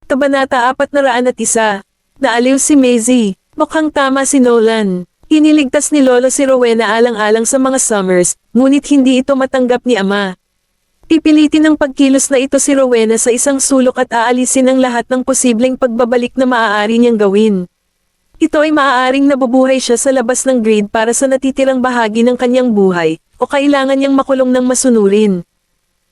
Kabanata 401. Naaliw si Maisie. Mukhang tama si Nolan. Iniligtas ni Lolo si Rowena alang-alang sa mga Summers, ngunit hindi ito matanggap ni Ama. Pipilitin ng pagkilos na ito si Rowena sa isang sulok at aalisin ang lahat ng posibleng pagbabalik na maaari niyang gawin. Ito ay maaaring nabubuhay siya sa labas ng grid para sa natitirang bahagi ng kanyang buhay, o kailangan niyang makulong ng masunurin.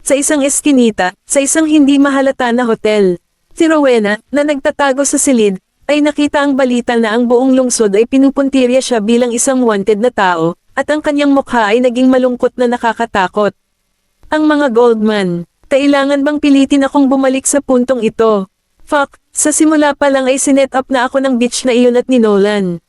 Sa isang eskinita, sa isang hindi mahalata na hotel, si Rowena, na nagtatago sa silid, ay nakita ang balita na ang buong lungsod ay pinupuntirya siya bilang isang wanted na tao, at ang kanyang mukha ay naging malungkot na nakakatakot. Ang mga Goldman, kailangan bang pilitin akong bumalik sa puntong ito? Fuck, sa simula pa lang ay sinet up na ako ng bitch na iyon at ni Nolan.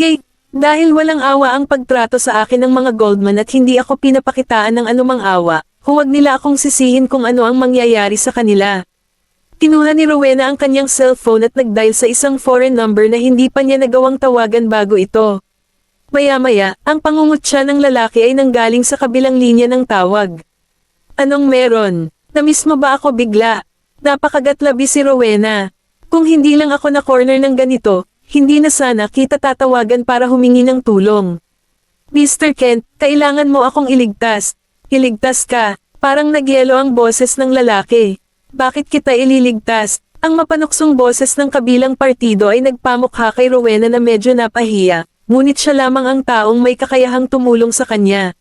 Yay, dahil walang awa ang pagtrato sa akin ng mga Goldman at hindi ako pinapakitaan ng anumang awa, huwag nila akong sisihin kung ano ang mangyayari sa kanila. Kinuha ni Rowena ang kanyang cellphone at nag-dial sa isang foreign number na hindi pa niya nagawang tawagan bago ito. Maya-maya, ang pangungutya ng lalaki ay nanggaling sa kabilang linya ng tawag. Anong meron? Namiss mo ba ako bigla? Napakagatlabi si Rowena. Kung hindi lang ako na corner ng ganito, hindi na sana kita tatawagan para humingi ng tulong. Mr. Kent, kailangan mo akong iligtas. Iligtas ka. Parang nagyelo ang boses ng lalaki. Bakit kita ililigtas? Ang mapanuksong boses ng kabilang partido ay nagpamukha kay Rowena na medyo napahiya, ngunit siya lamang ang taong may kakayahang tumulong sa kanya.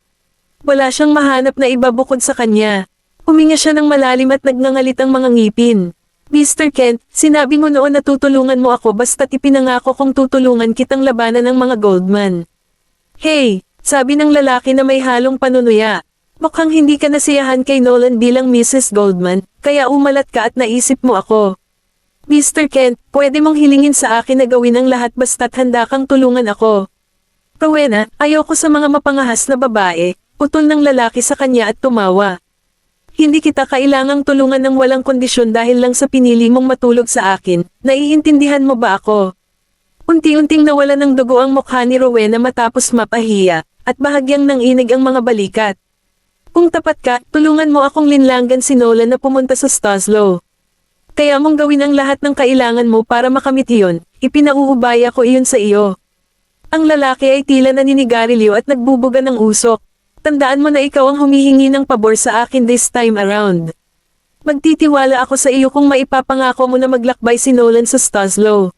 Wala siyang mahanap na iba bukod sa kanya. Huminga siya ng malalim at nagngangalit ang mga ngipin. Mr. Kent, sinabi mo noon na tutulungan mo ako basta't ipinangako kong tutulungan kitang labanan ng mga Goldman. Hey, sabi ng lalaki na may halong panunuya. Mukhang hindi ka nasiyahan kay Nolan bilang Mrs. Goldman, kaya umalat ka at naisip mo ako. Mr. Kent, pwede mong hilingin sa akin na gawin ang lahat basta't handa kang tulungan ako. Rowena, ayoko sa mga mapangahas na babae, putol ng lalaki sa kanya at tumawa. Hindi kita kailangang tulungan ng walang kondisyon dahil lang sa pinili mong matulog sa akin, naiintindihan mo ba ako? Unti-unting nawala ng dugo ang mukha ni Rowena matapos mapahiya, at bahagyang nanginig ang mga balikat. Kung tapat ka, tulungan mo akong linlangan si Nolan na pumunta sa Staslow. Kaya mong gawin ang lahat ng kailangan mo para makamit iyon, ipinauubaya ko iyon sa iyo. Ang lalaki ay tila naninigarilyo at nagbubuga ng usok. Tandaan mo na ikaw ang humihingi ng pabor sa akin this time around. Magtitiwala ako sa iyo kung maipapangako mo na maglakbay si Nolan sa Staslow.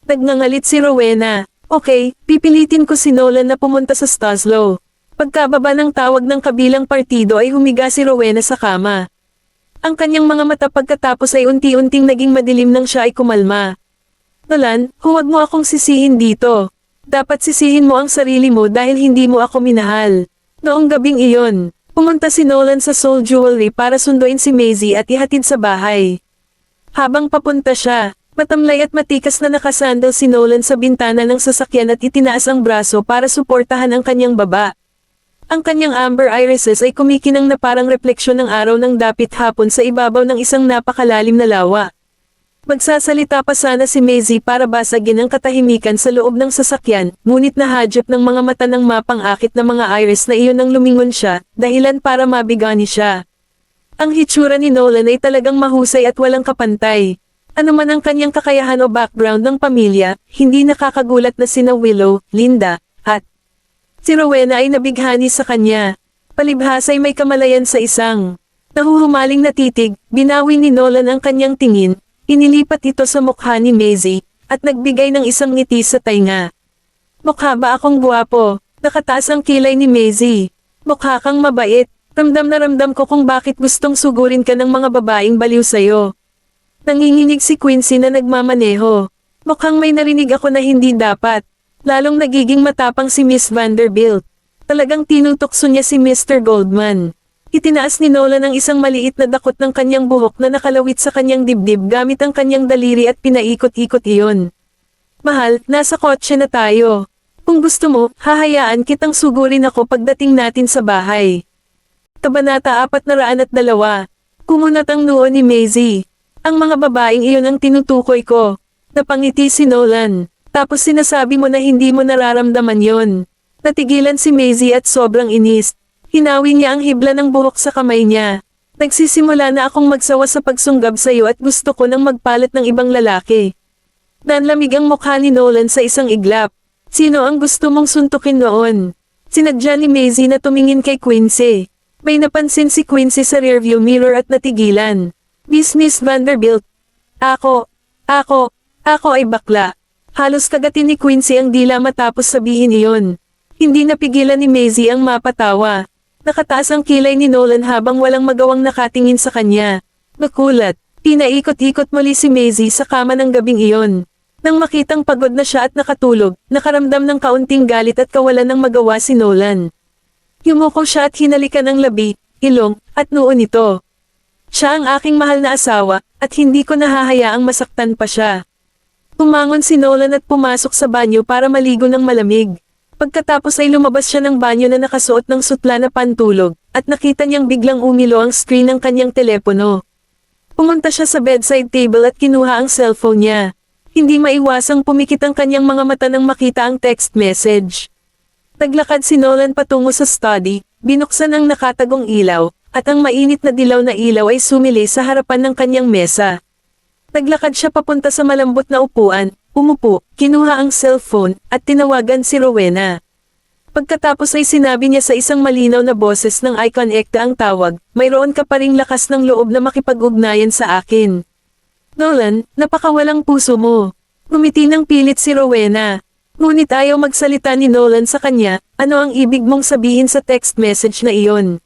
Nagngangalit si Rowena. Okay, pipilitin ko si Nolan na pumunta sa Staslow. Pagkababa ng tawag ng kabilang partido ay humiga si Rowena sa kama. Ang kanyang mga mata pagkatapos ay unti-unting naging madilim nang siya ay kumalma. Nolan, huwag mo akong sisihin dito. Dapat sisihin mo ang sarili mo dahil hindi mo ako minahal. Noong gabing iyon, pumunta si Nolan sa Soul Jewelry para sunduin si Maisie at ihatid sa bahay. Habang papunta siya, matamlay at matikas na nakasandal si Nolan sa bintana ng sasakyan at itinaas ang braso para suportahan ang kanyang baba. Ang kanyang amber irises ay kumikinang na parang refleksyon ng araw ng dapit hapon sa ibabaw ng isang napakalalim na lawa. Magsasalita pa sana si Maisie para basagin ang katahimikan sa loob ng sasakyan, ngunit nahadyap ng mga mata ng mapang-akit na mga iris na iyon nang lumingon siya, dahilan para mabigani siya. Ang hitsura ni Nolan ay talagang mahusay at walang kapantay. Ano man ang kanyang kakayahan o background ng pamilya, hindi nakakagulat na sina Willow, Linda, at si Rowena ay nabighani sa kanya. Palibhas ay may kamalayan sa isang nahuhumaling na titig, binawi ni Nolan ang kanyang tingin, inilipat ito sa mukha ni Maisie, at nagbigay ng isang ngiti sa tainga. Mukha ba akong guwapo? Nakataas ang kilay ni Maisie. Mukha kang mabait, ramdam na ramdam ko kung bakit gustong sugurin ka ng mga babaeng baliw sa'yo. Nanginginig si Quincy na nagmamaneho. Mukhang may narinig ako na hindi dapat. Lalong nagiging matapang si Miss Vanderbilt. Talagang tinutokso niya si Mr. Goldman. Itinaas ni Nolan ang isang maliit na dakot ng kanyang buhok na nakalawit sa kanyang dibdib gamit ang kanyang daliri at pinaikot-ikot iyon. Mahal, nasa kotse na tayo. Kung gusto mo, hahayaan kitang sugurin ako pagdating natin sa bahay. Kabanata 402. Kumunat ang noo ni Maisie. Ang mga babaeng iyon ang tinutukoy ko. Napangiti si Nolan. Tapos sinasabi mo na hindi mo nararamdaman yon. Natigilan si Maisie at sobrang inis. Hinawi niya ang hibla ng buhok sa kamay niya. Nagsisimula na akong magsawa sa pagsunggab sa iyo at gusto ko nang magpalit ng ibang lalaki. Nanlamig ang mukha ni Nolan sa isang iglap. Sino ang gusto mong suntukin noon? Sinadya ni Maisie na tumingin kay Quincy. May napansin si Quincy sa rearview mirror at natigilan. Miss Vanderbilt. Ako ay bakla. Halos kagatin ni Quincy ang dila matapos sabihin iyon. Hindi napigilan ni Maisie ang mapatawa. Nakataas ang kilay ni Nolan habang walang magawang nakatingin sa kanya. Nakulat. Pinaikot-ikot muli si Maisie sa kama ng gabing iyon. Nang makitang pagod na siya at nakatulog, nakaramdam ng kaunting galit at kawalan ng magawa si Nolan. Yumuko siya at hinalikan ang labi, ilong, at noo nito. Siya ang aking mahal na asawa, at hindi ko nahahayaang masaktan pa siya. Umangon si Nolan at pumasok sa banyo para maligo ng malamig. Pagkatapos ay lumabas siya ng banyo na nakasuot ng sutla na pantulog, at nakita niyang biglang umilo ang screen ng kanyang telepono. Pumunta siya sa bedside table at kinuha ang cellphone niya. Hindi maiwasang pumikit ang kanyang mga mata nang makita ang text message. Naglakad si Nolan patungo sa study, binuksan ang nakatagong ilaw, at ang mainit na dilaw na ilaw ay sumili sa harapan ng kanyang mesa. Naglakad siya papunta sa malambot na upuan, umupo, kinuha ang cellphone, at tinawagan si Rowena. Pagkatapos ay sinabi niya sa isang malinaw na boses ng icon ekta ang tawag, mayroon ka pa ring lakas ng loob na makipag-ugnayan sa akin. Nolan, napakawalang puso mo. Ngumiti ng pilit si Rowena. Ngunit ayaw magsalita ni Nolan sa kanya, ano ang ibig mong sabihin sa text message na iyon?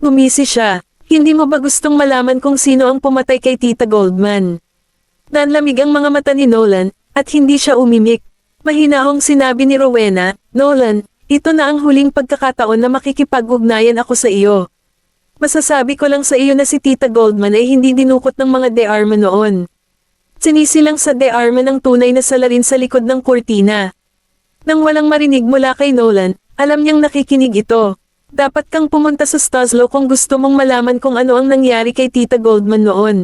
Ngumisi siya, hindi mo ba gustong malaman kung sino ang pumatay kay Tita Goldman? Nanlamig ang mga mata ni Nolan, at hindi siya umimik. Mahinahong sinabi ni Rowena, Nolan, ito na ang huling pagkakataon na makikipag-ugnayan ako sa iyo. Masasabi ko lang sa iyo na si Tita Goldman ay hindi dinukot ng mga De Arma noon. Sinisilang sa De Arma ng tunay na salarin sa likod ng kurtina. Nang walang marinig mula kay Nolan, alam niyang nakikinig ito. Dapat kang pumunta sa Staslow kung gusto mong malaman kung ano ang nangyari kay Tita Goldman noon.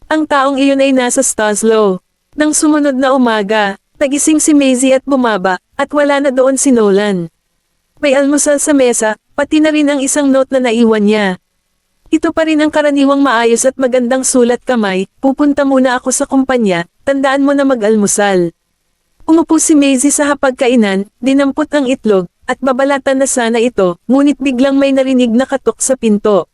Ang taong iyon ay nasa Staslow. Nang sumunod na umaga, nagising si Maisie at bumaba, at wala na doon si Nolan. May almusal sa mesa, pati na rin ang isang note na naiwan niya. Ito pa rin ang karaniwang maayos at magandang sulat kamay, pupunta muna ako sa kumpanya, tandaan mo na mag-almusal. Umupo si Maisie sa hapagkainan, dinampot ang itlog, at babalatan na sana ito, ngunit biglang may narinig na katok sa pinto.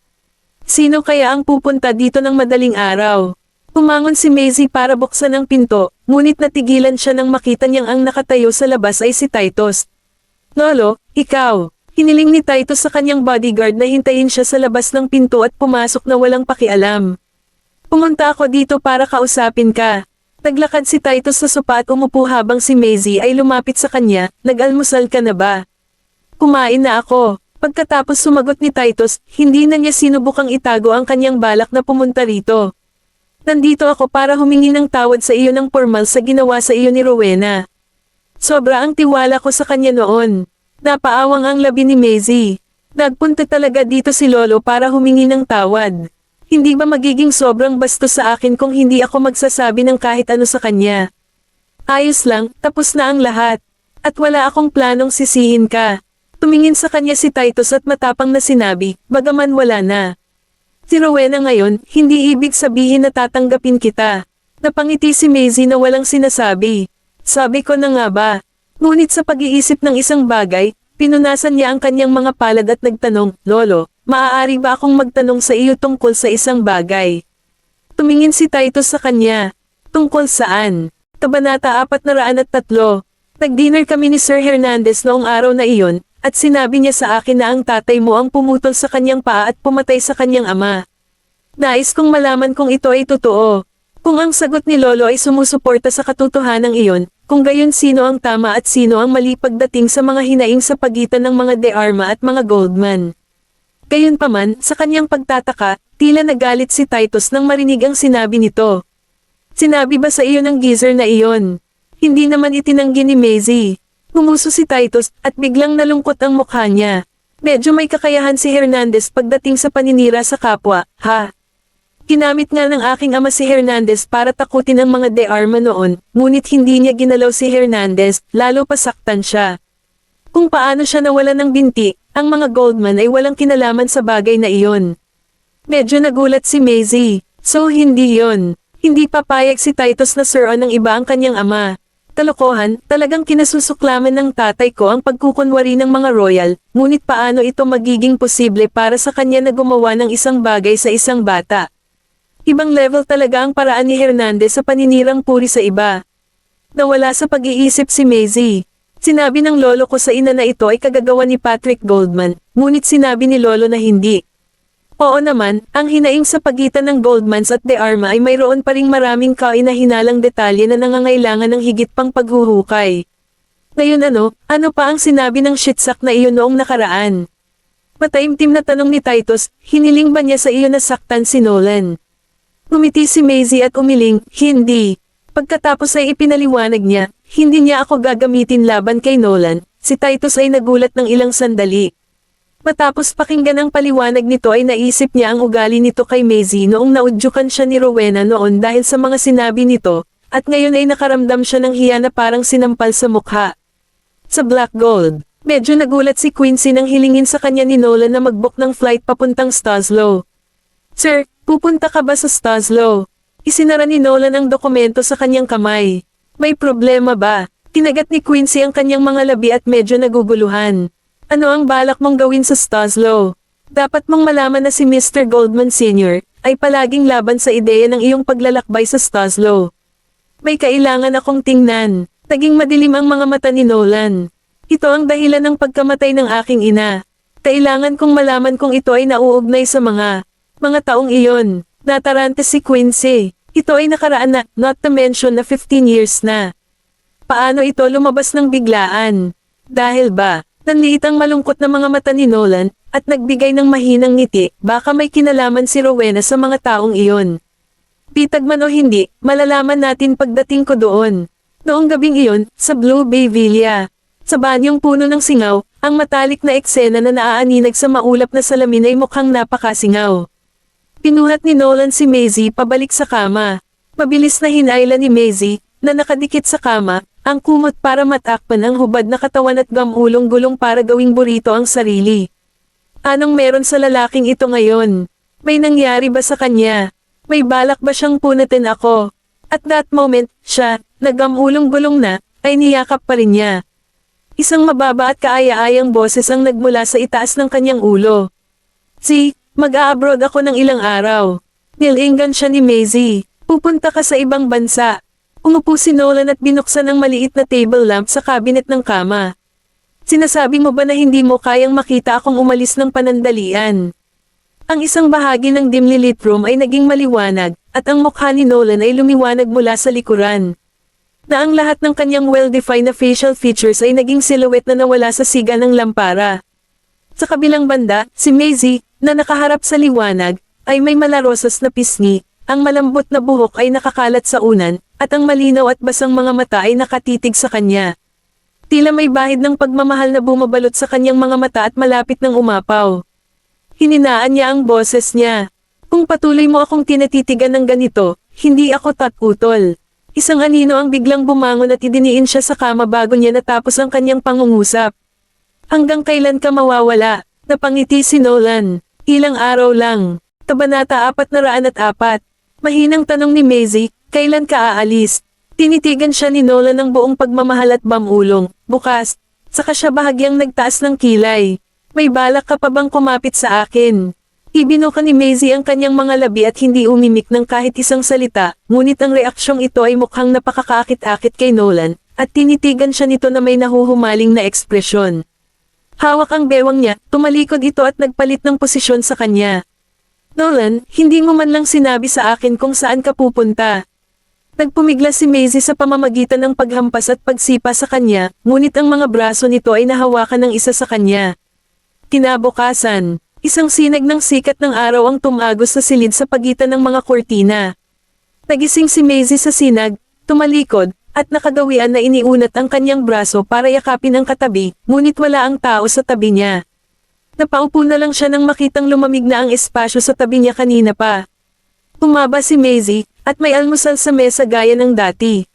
Sino kaya ang pupunta dito ng madaling araw? Umangon si Maisie para buksan ang pinto, ngunit natigilan siya nang makita niyang ang nakatayo sa labas ay si Titus. Lolo, ikaw. Hiniling ni Titus sa kanyang bodyguard na hintayin siya sa labas ng pinto at pumasok na walang pakialam. Pumunta ako dito para kausapin ka. Naglakad si Titus sa sopa at umupo habang si Maisie ay lumapit sa kanya, nag-almusal ka na ba? Kumain na ako. Pagkatapos sumagot ni Titus, hindi na niya sinubukang itago ang kanyang balak na pumunta rito. Nandito ako para humingi ng tawad sa iyo ng formal sa ginawa sa iyo ni Rowena. Sobra ang tiwala ko sa kanya noon. Napaawang ang labi ni Maisie. Nagpunta talaga dito si Lolo para humingi ng tawad. Hindi ba magiging sobrang bastos sa akin kung hindi ako magsasabi ng kahit ano sa kanya? Ayos lang, tapos na ang lahat. At wala akong planong sisihin ka. Tumingin sa kanya si Titus at matapang na sinabi, bagaman wala na. Si Rowena ngayon, hindi ibig sabihin na tatanggapin kita. Napangiti si Maisie na walang sinasabi. Sabi ko na nga ba? Ngunit sa pag-iisip ng isang bagay, pinunasan niya ang kanyang mga palad at nagtanong, Lolo, maaari ba akong magtanong sa iyo tungkol sa isang bagay? Tumingin si Titus sa kanya. Tungkol saan? Kabanata 403. Nag-dinner kami ni Sir Hernandez noong araw na iyon, at sinabi niya sa akin na ang tatay mo ang pumutol sa kanyang paa at pumatay sa kanyang ama. Nais kong malaman kung ito ay totoo. Kung ang sagot ni Lolo ay sumusuporta sa katotohanan iyon, kung gayon sino ang tama at sino ang mali pagdating sa mga hinaing sa pagitan ng mga De Arma at mga Goldman. Gayunpaman, sa kanyang pagtataka, tila nagalit si Titus nang marinig ang sinabi nito. Sinabi ba sa iyo ng geezer na iyon? Hindi naman itinanggi ni Maisie. Gumuso si Titus, at biglang nalungkot ang mukha niya. Medyo may kakayahan si Hernandez pagdating sa paninira sa kapwa, ha? Ginamit nga ng aking ama si Hernandez para takutin ang mga De Arma noon, ngunit hindi niya ginalaw si Hernandez, lalo pa saktan siya. Kung paano siya nawalan ng binti, ang mga Goldman ay walang kinalaman sa bagay na iyon. Medyo nagulat si Maisie. So hindi yon. Hindi papayag si Titus na suruan ng iba ang kanyang ama. Kalokohan, talagang kinasusuklaman ng tatay ko ang pagkukunwari ng mga royal, ngunit paano ito magiging posible para sa kanya na gumawa ng isang bagay sa isang bata? Ibang level talaga ang paraan ni Hernandez sa paninirang puri sa iba. Nawala sa pag-iisip si Maisie. Sinabi ng lolo ko sa ina na ito ay kagagawa ni Patrick Goldman, ngunit sinabi ni lolo na hindi. Oo naman, ang hinaing sa pagitan ng Goldmans at De Arma ay mayroon pa ring maraming kaina-hinalang detalye na nangangailangan ng higit pang paghuhukay. Ngayon ano pa ang sinabi ng shitsak na iyon noong nakaraan? Mataimtim na tanong ni Titus, hiniling ba niya sa iyo na saktan si Nolan? Ngumiti si Maisie at umiling, hindi. Pagkatapos ay ipinaliwanag niya, hindi niya ako gagamitin laban kay Nolan. Si Titus ay nagulat ng ilang sandali. Matapos pakinggan ang paliwanag nito ay naisip niya ang ugali nito kay Maisie noong naudyukan siya ni Rowena noon dahil sa mga sinabi nito, at ngayon ay nakaramdam siya ng hiya na parang sinampal sa mukha. Sa Black Gold, medyo nagulat si Quincy nang hilingin sa kanya ni Nolan na mag-book ng flight papuntang Staslow. Sir, pupunta ka ba sa Staslow? Isinara ni Nolan ang dokumento sa kanyang kamay. May problema ba? Kinagat ni Quincy ang kanyang mga labi at medyo naguguluhan. Ano ang balak mong gawin sa Staslow? Dapat mong malaman na si Mr. Goldman Sr. ay palaging laban sa ideya ng iyong paglalakbay sa Staslow. May kailangan akong tingnan. Naging madilim ang mga mata ni Nolan. Ito ang dahilan ng pagkamatay ng aking ina. Kailangan kong malaman kung ito ay nauugnay sa mga taong iyon. Natarante si Quincy. Ito ay nakaraan na, not to mention na 15 years na. Paano ito lumabas ng biglaan? Dahil ba? Nanliit ang malungkot na mga mata ni Nolan, at nagbigay ng mahinang ngiti, baka may kinalaman si Rowena sa mga taong iyon. Pitag man o hindi, malalaman natin pagdating ko doon. Noong gabing iyon, sa Blue Bay Villa, sa banyong puno ng singaw, ang matalik na eksena na naaaninag sa maulap na salamin ay mukhang napakasingaw. Pinuhat ni Nolan si Maisie pabalik sa kama. Mabilis na hinayla ni Maisie, na nakadikit sa kama, ang kumot para matakpan ang hubad na katawan at gamulong-gulong para gawing burrito ang sarili. Anong meron sa lalaking ito ngayon? May nangyari ba sa kanya? May balak ba siyang punatin ako? At that moment, siya, na gamulong-gulong na, ay niyakap pa rin niya. Isang mababa at kaaya-ayang boses ang nagmula sa itaas ng kanyang ulo. Mag-a-abroad ako ng ilang araw. Nilingan siya ni Maisie. Pupunta ka sa ibang bansa. Umupo si Nolan at binuksan ang maliit na table lamp sa cabinet ng kama. Sinasabi mo ba na hindi mo kayang makita akong umalis ng panandalian? Ang isang bahagi ng dimly lit room ay naging maliwanag, at ang mukha ni Nolan ay lumiwanag mula sa likuran. Na ang lahat ng kanyang well-defined na facial features ay naging silhouette na nawala sa siga ng lampara. Sa kabilang banda, si Maisie, na nakaharap sa liwanag, ay may malarosas na pisngi, ang malambot na buhok ay nakakalat sa unan, at ang malinaw at basang mga mata ay nakatitig sa kanya. Tila may bahid ng pagmamahal na bumabalot sa kanyang mga mata at malapit ng umapaw. Hininaan niya ang boses niya. Kung patuloy mo akong tinatitigan ng ganito, hindi ako tatutol. Isang anino ang biglang bumangon at idiniin siya sa kama bago niya natapos ang kanyang pangungusap. Hanggang kailan ka mawawala? Napangiti si Nolan. Ilang araw lang. Kabanata 404. Mahinang tanong ni Maisie, kailan ka aalis? Tinitigan siya ni Nolan ng buong pagmamahal at bamulong. Bukas. Saka siya bahagyang nagtaas ng kilay. May balak ka pa bang kumapit sa akin? Ibinuka ni Maisie ang kanyang mga labi at hindi umimik ng kahit isang salita, ngunit ang reaksyong ito ay mukhang napakakaakit-akit kay Nolan, at tinitigan siya nito na may nahuhumaling na ekspresyon. Hawak ang bewang niya, tumalikod ito at nagpalit ng posisyon sa kanya. Nolan, hindi mo man lang sinabi sa akin kung saan ka pupunta. Nagpumigla si Maisie sa pamamagitan ng paghampas at pagsipa sa kanya, ngunit ang mga braso nito ay nahawakan ng isa sa kanya. Kinabukasan, isang sinag ng sikat ng araw ang tumagos sa silid sa pagitan ng mga kortina. Nagising si Maisie sa sinag, tumalikod, at nakagawian na iniunat ang kanyang braso para yakapin ang katabi, ngunit wala ang tao sa tabi niya. Napaupo na lang siya nang makitang lumamig na ang espasyo sa tabi niya kanina pa. Tumaba si Maisie, at may almusal sa mesa gaya ng dati.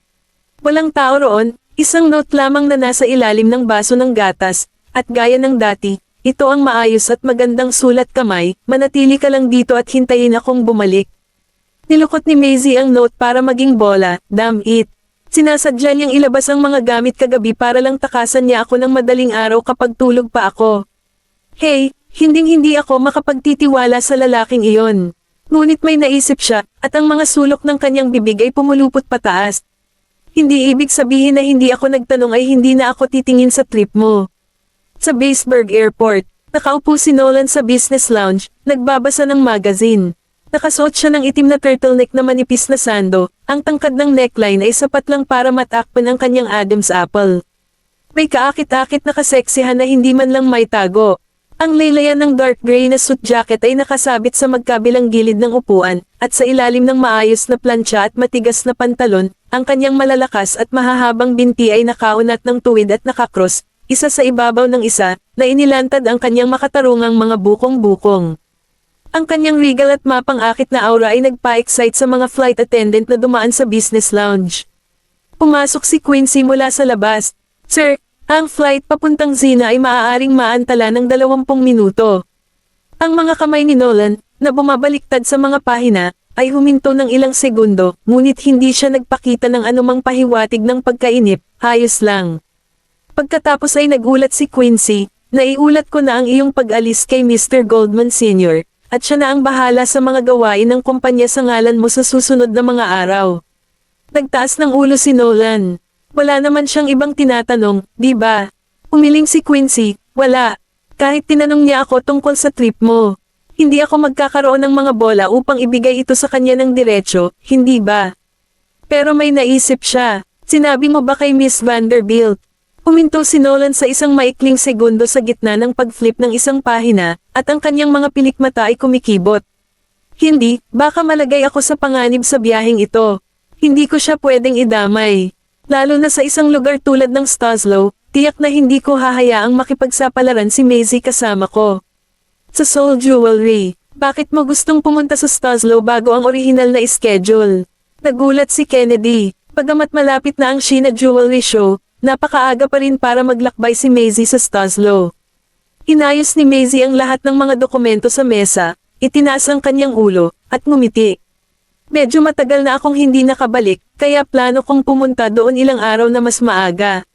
Walang tao roon, isang note lamang na nasa ilalim ng baso ng gatas, at gaya ng dati, ito ang maayos at magandang sulat kamay, manatili ka lang dito at hintayin akong bumalik. Nilukot ni Maisie ang note para maging bola, damn it. Sinasadya niyang ilabas ang mga gamit kagabi para lang takasan niya ako ng madaling araw kapag tulog pa ako. Hey, hinding-hindi ako makapagtitiwala sa lalaking iyon. Ngunit may naisip siya, at ang mga sulok ng kanyang bibig ay pumulupot pataas. Hindi ibig sabihin na hindi ako nagtanong ay hindi na ako titingin sa trip mo. Sa Baseburg Airport, nakaupo si Nolan sa business lounge, nagbabasa ng magazine. Nakasuot siya ng itim na turtleneck na manipis na sando, ang tangkad ng neckline ay sapat lang para matakpan ang kanyang Adam's apple. May kaakit-akit na kaseksihan na hindi man lang may tago. Ang laylayan ng dark gray na suit jacket ay nakasabit sa magkabilang gilid ng upuan, at sa ilalim ng maayos na plancha at matigas na pantalon, ang kanyang malalakas at mahahabang binti ay nakaunat ng tuwid at nakakross, isa sa ibabaw ng isa, na inilantad ang kanyang makatarungang mga bukong-bukong. Ang kanyang regal at mapang-akit na aura ay nagpa-excite sa mga flight attendant na dumaan sa business lounge. Pumasok si Quincy mula sa labas. Sir, ang flight papuntang Zina ay maaaring maantala ng 20 minuto. Ang mga kamay ni Nolan, na bumabaliktad sa mga pahina, ay huminto ng ilang segundo, ngunit hindi siya nagpakita ng anumang pahiwatig ng pagkainip, ayos lang. Pagkatapos ay nagulat si Quincy, naiulat ko na ang iyong pag-alis kay Mr. Goldman Sr., at siya na ang bahala sa mga gawain ng kumpanya sa ngalan mo sa susunod na mga araw. Nagtaas ng ulo si Nolan. Wala naman siyang ibang tinatanong, di ba? Umiling si Quincy, wala. Kahit tinanong niya ako tungkol sa trip mo. Hindi ako magkakaroon ng mga bola upang ibigay ito sa kanya ng diretsyo, hindi ba? Pero may naisip siya. Sinabi mo ba kay Miss Vanderbilt? Huminto si Nolan sa isang maikling segundo sa gitna ng pag-flip ng isang pahina, at ang kanyang mga pilikmata ay kumikibot. Hindi, baka malagay ako sa panganib sa biyaheng ito. Hindi ko siya pwedeng idamay. Lalo na sa isang lugar tulad ng Stoslow, tiyak na hindi ko hahayaang makipagsapalaran si Maisie kasama ko. Sa Soul Jewelry, bakit mo gustong pumunta sa Stoslow bago ang orihinal na schedule? Nagulat si Kennedy. Pagamat malapit na ang Sheena Jewelry Show, napakaaga pa rin para maglakbay si Maisie sa Stoslow. Inayos ni Maisie ang lahat ng mga dokumento sa mesa, itinaas ang kanyang ulo, at ngumiti. Medyo matagal na akong hindi nakabalik, kaya plano kong pumunta doon ilang araw na mas maaga.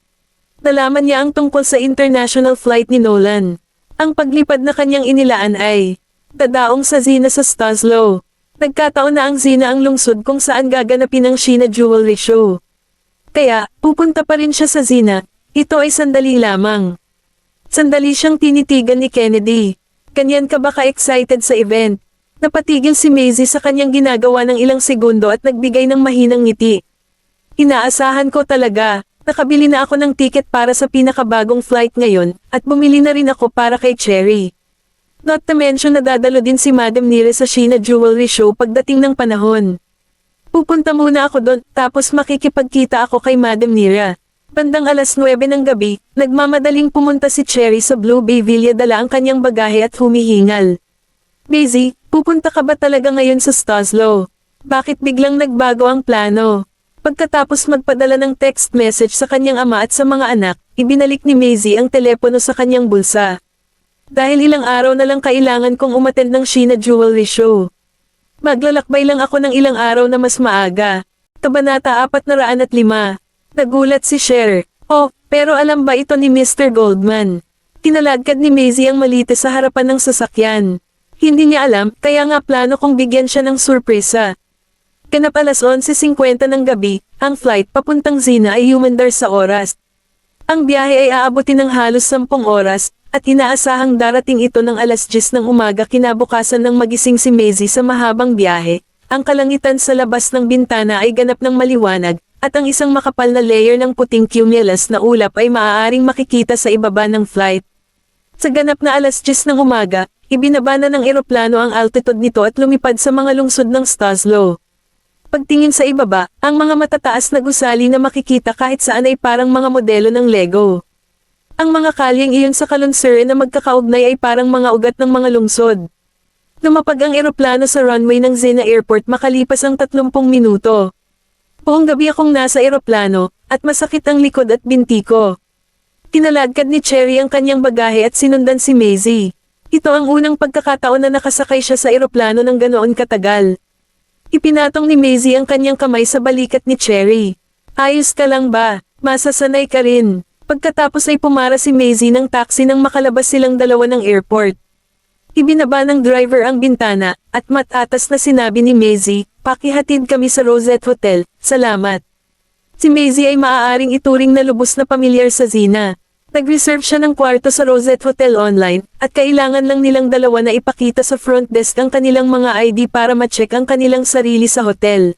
Nalaman niya ang tungkol sa international flight ni Nolan. Ang paglipad na kanyang inilaan ay dadaong sa Zina sa Stoslow. Nagkataon na ang Zina ang lungsod kung saan gaganapin ang Sheena Jewelry Show. Kaya, pupunta pa rin siya sa Zina. Ito ay sandali lamang. Sandali siyang tinitigan ni Kennedy. Ganyan ka ba ka-excited sa event? Napatigil si Maisie sa kanyang ginagawa ng ilang segundo at nagbigay ng mahinang ngiti. Inaasahan ko talaga, nakabili na ako ng tiket para sa pinakabagong flight ngayon, at bumili na rin ako para kay Cherry. Not to mention na dadalo din si Madam Nira sa Sheena Jewelry Show pagdating ng panahon. Pupunta muna ako doon, tapos makikipagkita ako kay Madam Nira. Bandang 9:00 ng gabi, nagmamadaling pumunta si Cherry sa Blue Bay Villa dala ang kanyang bagahe at humihingal. Maisie, pupunta ka ba talaga ngayon sa Stoslow? Bakit biglang nagbago ang plano? Pagkatapos magpadala ng text message sa kanyang ama at sa mga anak, ibinalik ni Maisie ang telepono sa kanyang bulsa. Dahil ilang araw na lang kailangan kong umattend ng Sheena Jewelry Show. Maglalakbay lang ako ng ilang araw na mas maaga. Kabanata 405. Nagulat si Cher. Oh, pero alam ba ito ni Mr. Goldman? Tinalagkad ni Maisie ang malite sa harapan ng sasakyan. Hindi niya alam, kaya nga plano kong bigyan siya ng surpresa. Ganap 11:50 ng gabi, ang flight papuntang Zina ay humandar sa oras. Ang biyahe ay aabutin ng halos 10 oras, at inaasahang darating ito ng 10:00 ng umaga kinabukasan ng magising si Maisie sa mahabang biyahe. Ang kalangitan sa labas ng bintana ay ganap ng maliwanag, at ang isang makapal na layer ng puting cumulus na ulap ay maaaring makikita sa ibaba ng flight. Sa ganap na 10:00 ng umaga, ibinaba na ng eroplano ang altitude nito at lumipad sa mga lungsod ng Stoslow. Pagtingin sa ibaba, ang mga matataas na gusali na makikita kahit saan ay parang mga modelo ng Lego. Ang mga kalyeng iyon sa kalunsuran na magkakaugnay ay parang mga ugat ng mga lungsod. Lumapag ang eroplano sa runway ng Zena Airport makalipas ang 30 minuto. Buong gabi akong nasa eroplano, at masakit ang likod at binti ko. Kinalagkad ni Cherry ang kanyang bagahe at sinundan si Maisie. Ito ang unang pagkakataon na nakasakay siya sa eroplano ng ganoon katagal. Ipinatong ni Maisie ang kanyang kamay sa balikat ni Cherry. Ayos ka lang ba? Masasanay ka rin. Pagkatapos ay pumara si Maisie ng taxi nang makalabas silang dalawa ng airport. Ibinaba ng driver ang bintana, at matatas na sinabi ni Maisie, "Pakihatid kami sa Rosette Hotel, salamat." Si Maisie ay maaaring ituring na lubos na pamilyar sa Zina. Nag-reserve siya ng kwarto sa Rosette Hotel online, at kailangan lang nilang dalawa na ipakita sa front desk ang kanilang mga ID para ma-check ang kanilang sarili sa hotel.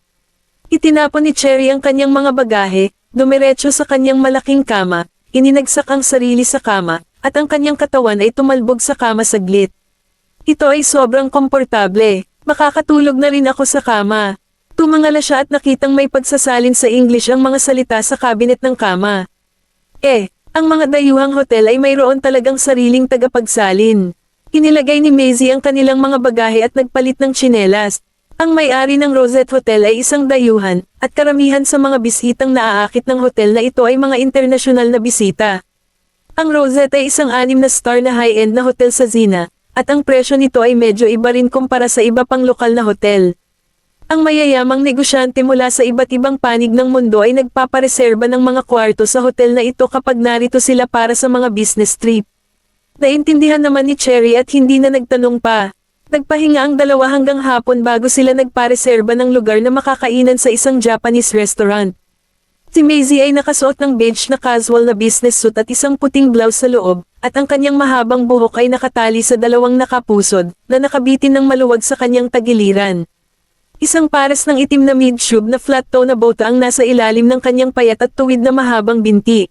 Itinapon ni Cherry ang kanyang mga bagahe, dumiretso sa kanyang malaking kama, ininagsak ang sarili sa kama, at ang kanyang katawan ay tumalbog sa kama saglit. Ito ay sobrang komportable, makakatulog na rin ako sa kama. Tumangala siya at nakitang may pagsasalin sa English ang mga salita sa cabinet ng kama. Ang mga dayuhang hotel ay mayroon talagang sariling tagapagsalin. Inilagay ni Maisie ang kanilang mga bagahe at nagpalit ng tsinelas. Ang may-ari ng Rosette Hotel ay isang dayuhan, at karamihan sa mga bisitang naaakit ng hotel na ito ay mga internasyonal na bisita. Ang Rosette ay isang 6 na star na high-end na hotel sa Zina, at ang presyo nito ay medyo iba rin kumpara sa iba pang lokal na hotel. Ang mayayamang negosyante mula sa iba't ibang panig ng mundo ay nagpapareserba ng mga kwarto sa hotel na ito kapag narito sila para sa mga business trip. Naintindihan naman ni Cherry at hindi na nagtanong pa. Nagpahinga ang dalawa hanggang hapon bago sila nagpareserba ng lugar na makakainan sa isang Japanese restaurant. Si Maisie ay nakasuot ng beige na casual na business suit at isang puting blouse sa loob, at ang kanyang mahabang buhok ay nakatali sa dalawang nakapusod, na nakabitin ng maluwag sa kanyang tagiliran. Isang pares ng itim na mid-tube na flat-toe na bota ang nasa ilalim ng kanyang payat at tuwid na mahabang binti.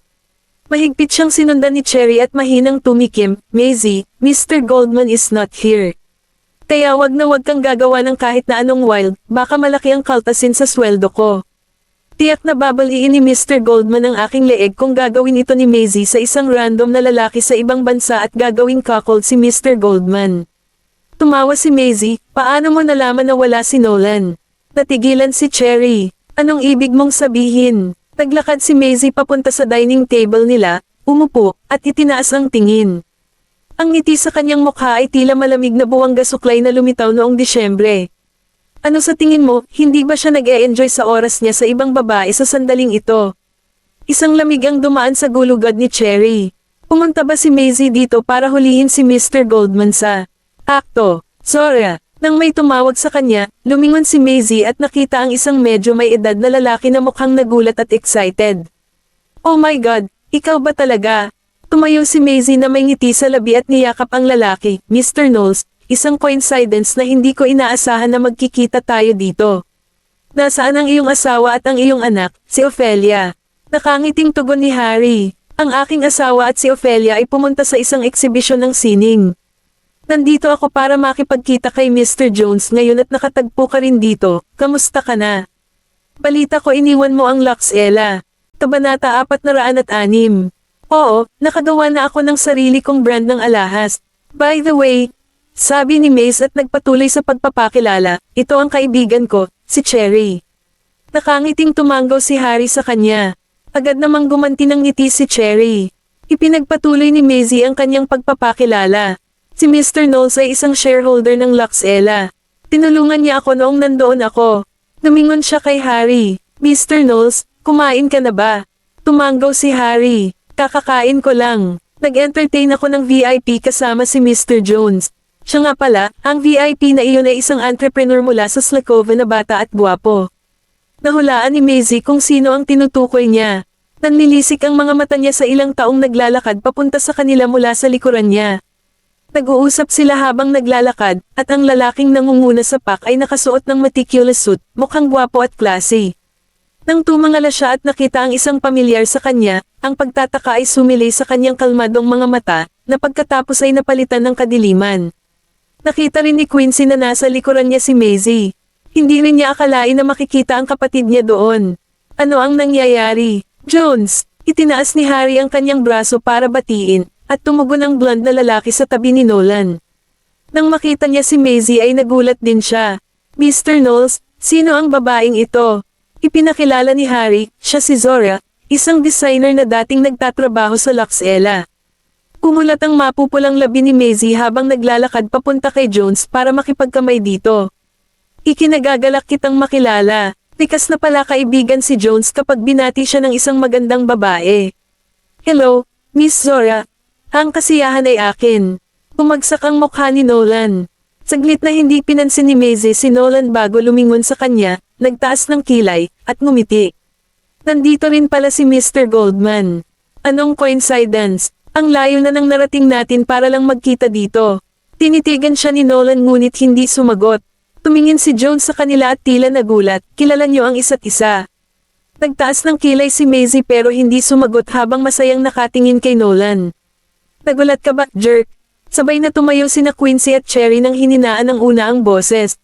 Mahigpit siyang sinundan ni Cherry at mahinang tumikim, "Maisie, Mr. Goldman is not here. Kaya wag na wag kang gagawa ng kahit na anong wild, baka malaki ang kaltasin sa sweldo ko." Tiyak na babaliin ni Mr. Goldman ang aking leeg kung gagawin ito ni Maisie sa isang random na lalaki sa ibang bansa at gagawing cuckold si Mr. Goldman. Tumawa si Maisie, "Paano mo nalaman na wala si Nolan?" Natigilan si Cherry. "Anong ibig mong sabihin?" Naglakad si Maisie papunta sa dining table nila, umupo, at itinaas ang tingin. Ang ngiti sa kanyang mukha ay tila malamig na buwangga suklay na lumitaw noong Disyembre. "Ano sa tingin mo, hindi ba siya nag-e-enjoy sa oras niya sa ibang babae sa sandaling ito?" Isang lamig ang dumaan sa gulugad ni Cherry. Pumunta ba si Maisie dito para hulihin si Mr. Goldman sa akto? Sorry. Nang may tumawag sa kanya, lumingon si Maisie at nakita ang isang medyo may edad na lalaki na mukhang nagulat at excited. "Oh my God, ikaw ba talaga?" Tumayo si Maisie na may ngiti sa labi at niyakap ang lalaki. "Mr. Knowles, isang coincidence na hindi ko inaasahan na magkikita tayo dito. Nasaan ang iyong asawa at ang iyong anak, si Ophelia?" Nakangiting tugon ni Harry. "Ang aking asawa at si Ophelia ay pumunta sa isang eksibisyon ng sining. Nandito ako para makipagkita kay Mr. Jones ngayon at nakatagpo ka rin dito. Kamusta ka na? Balita ko iniwan mo ang Lux Ella." Kabanata 406. "Oo, nakagawa na ako ng sarili kong brand ng alahas. By the way," sabi ni Mace at nagpatuloy sa pagpapakilala, "ito ang kaibigan ko, si Cherry." Nakangiting tumanggaw si Harry sa kanya. Agad namang gumanti ng ngiti si Cherry. Ipinagpatuloy ni Maisie ang kanyang pagpapakilala. Si Mr. Knowles ay isang shareholder ng Lux Ella. Tinulungan niya ako noong nandoon ako. Lumingon siya kay Harry. "Mr. Knowles, kumain ka na ba?" Tumanggaw si Harry. "Kakakain ko lang. Nag-entertain ako ng VIP kasama si Mr. Jones. Siya nga pala, ang VIP na iyon ay isang entrepreneur mula sa Slakova na bata at guwapo." Nahulaan ni Maisie kung sino ang tinutukoy niya. Nanlilisik ang mga mata niya sa ilang taong naglalakad papunta sa kanila mula sa likuran niya. Nag-uusap sila habang naglalakad, at ang lalaking nangunguna sa pack ay nakasuot ng meticulous suit, mukhang gwapo at classy. Nang tumangala siya at nakita ang isang pamilyar sa kanya, ang pagtataka ay sumilay sa kanyang kalmadong mga mata, na pagkatapos ay napalitan ng kadiliman. Nakita rin ni Quincy na nasa likuran niya si Maisie. Hindi rin niya akalain na makikita ang kapatid niya doon. "Ano ang nangyayari, Jones?" Itinaas ni Harry ang kanyang braso para batiin, at tumugon ang blonde na lalaki sa tabi ni Nolan. Nang makita niya si Maisie ay nagulat din siya. "Mr. Knowles, sino ang babaeng ito?" Ipinakilala ni Harry, "Siya si Zora, isang designer na dating nagtatrabaho sa Luxella. Kumulat ang mapupulang labi ni Maisie habang naglalakad papunta kay Jones para makipagkamay dito. Ikinagagalak kitang makilala. Likas na pala kaibigan si Jones kapag binati siya ng isang magandang babae. Hello, Miss Zora. Ang kasiyahan ay akin. Bumagsak ang mukha ni Nolan. Saglit na hindi pinansin ni Maisie si Nolan bago lumingon sa kanya, nagtaas ng kilay, at ngumiti. Nandito rin pala si Mr. Goldman. Anong coincidence? Ang layo na nang narating natin para lang magkita dito. Tinitigan siya ni Nolan ngunit hindi sumagot. Tumingin si Jones sa kanila at tila nagulat, kilala niyo ang isa't isa. Nagtaas ng kilay si Maisie pero hindi sumagot habang masayang nakatingin kay Nolan. Nagulat ka ba, jerk? Sabay na tumayo sina Quincy at Cherry nang hininaan ng una ang boses.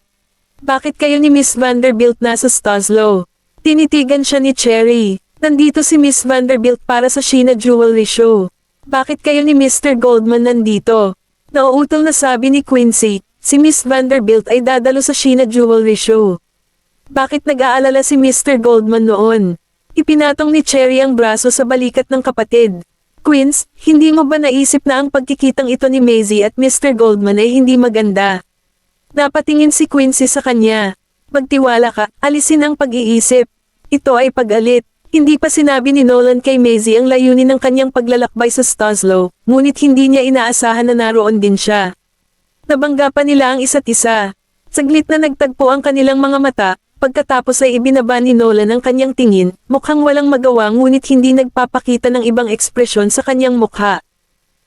Bakit kayo ni Miss Vanderbilt nasa Stoslow? Tinitigan siya ni Cherry. Nandito si Miss Vanderbilt para sa Sheena Jewelry Show. Bakit kayo ni Mr. Goldman nandito? Nauutol na sabi ni Quincy, si Miss Vanderbilt ay dadalo sa Sheena Jewelry Show. Bakit nag-aalala si Mr. Goldman noon? Ipinatong ni Cherry ang braso sa balikat ng kapatid. Quince, hindi mo ba naisip na ang pagkikitang ito ni Maisie at Mr. Goldman ay hindi maganda? Napatingin si Quincy sa kanya. Magtiwala ka, alisin ang pag-iisip. Ito ay pag-alit. Hindi pa sinabi ni Nolan kay Maisie ang layunin ng kanyang paglalakbay sa Stoslow, ngunit hindi niya inaasahan na naroon din siya. Nabangga pa nila ang isa't isa. Saglit na nagtagpo ang kanilang mga mata, pagkatapos ay ibinaba ni Nolan ang kanyang tingin, mukhang walang magawa ngunit hindi nagpapakita ng ibang ekspresyon sa kanyang mukha.